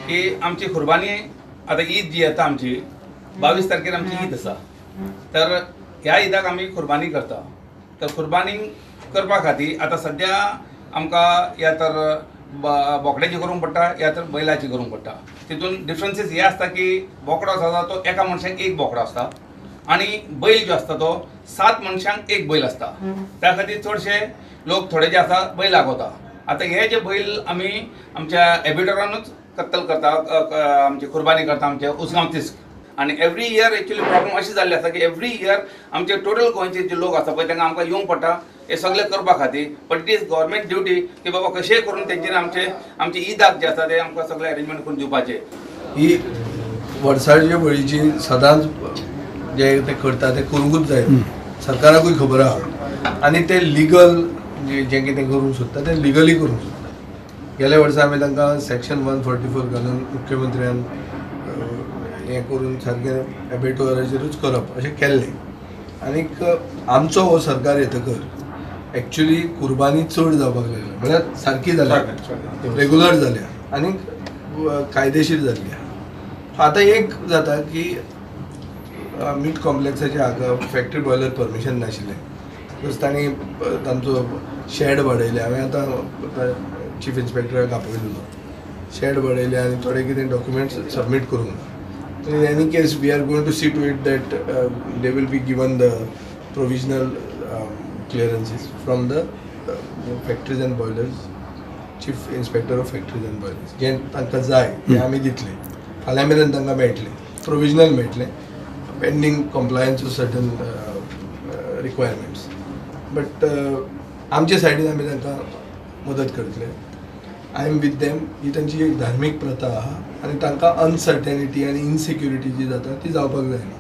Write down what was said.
की आमची कुर्बानी आता ईद जी येता आमची 22 तारखेर आमची ईद आसा, तर ह्या ईदाक आमी कुर्बानी करता. तर कुर्बानी करपा खातीर आता सध्या आमकां या तर बोकड्याची करूंक पडटा या तर बैलाची करूंक पडटा. तितून डिफरन्सीस हे आसता की बोकडो आसा तो एका मनशाक एक बोकडो आसता आणि बैल जो आसता तो 7 मनशांक एक बैल आसता. त्या खातीर चडशे लोक थोडे जे आसा बैलाक वता. आता हे जे बैल आमी आमच्या एबिटरानूच कत्तल करता, आमची कुर्बानी करता आमच्या उसगांव तिस्क. आणि एवरी इयर एक्चुअली प्रॉब्लम अशी जाल्ली आसा की एवरी इयर आमचे टोटल गोंयचे जे लोक आसा पळय तांकां आमकां येवंक पडटा हे सगळे करपा खातीर. But it is government duty की बाबा कशेंय करून तेंचेर आमची ईदाक जे आसा ते आमकां सगळे अरेंजमेंट करून दिवपाचे. ही वर्साच्या बळीची सदांच जे ते करता ते करूंकूच जाय, सरकाराकूय खबर आहा. आनी ते लिगल जे कितें करूंक सोदता ते लिगली करूंक सोदता. गेल्या वर्सा आमी तांकां सेक्शन 144 घालून मुख्यमंत्र्यान हें करून सारकें एबेटोराचेरूच करप अशें केल्लें. आनीक आमचो हो सरकार येतकर एक्चुअली कुर्बानी चड जावपाक लागल्या, म्हळ्यार सारकी जाल्या, रेगुलर जाल्या आनीक कायदेशीर जाल्ली. आतां एक जाता की मीट कॉम्प्लेक्साचे हाका फॅक्टरी बॉयलर परमिशन नाशिल्लें, प्लस तांणी तांचो शेड वाडयले. हांवें आतां चीफ इन्स्पेक्टराक आपयलेलो, शेड वाडयले आनी थोडे कितें डॉक्युमेंट्स सबमीट करूंक ना. In any case, we are going to see to it that they will be given the provisional clearances from the factories and boilers, chief inspector of factories and boilers. जे तांकां जाय ते आमी दितले, फाल्यां मेरेन तांकां मेळटले, प्रोविजनल मेळटले, pending compliance of certain requirements. But आमचे सायडीन आमी तांकां मदत करतले. I am with them. ही तांची एक धार्मीक प्रथा आहा आनी तांकां अनसर्टेनिटी आनी इनसिक्युरिटी जी जाता ती जावपाक जायना.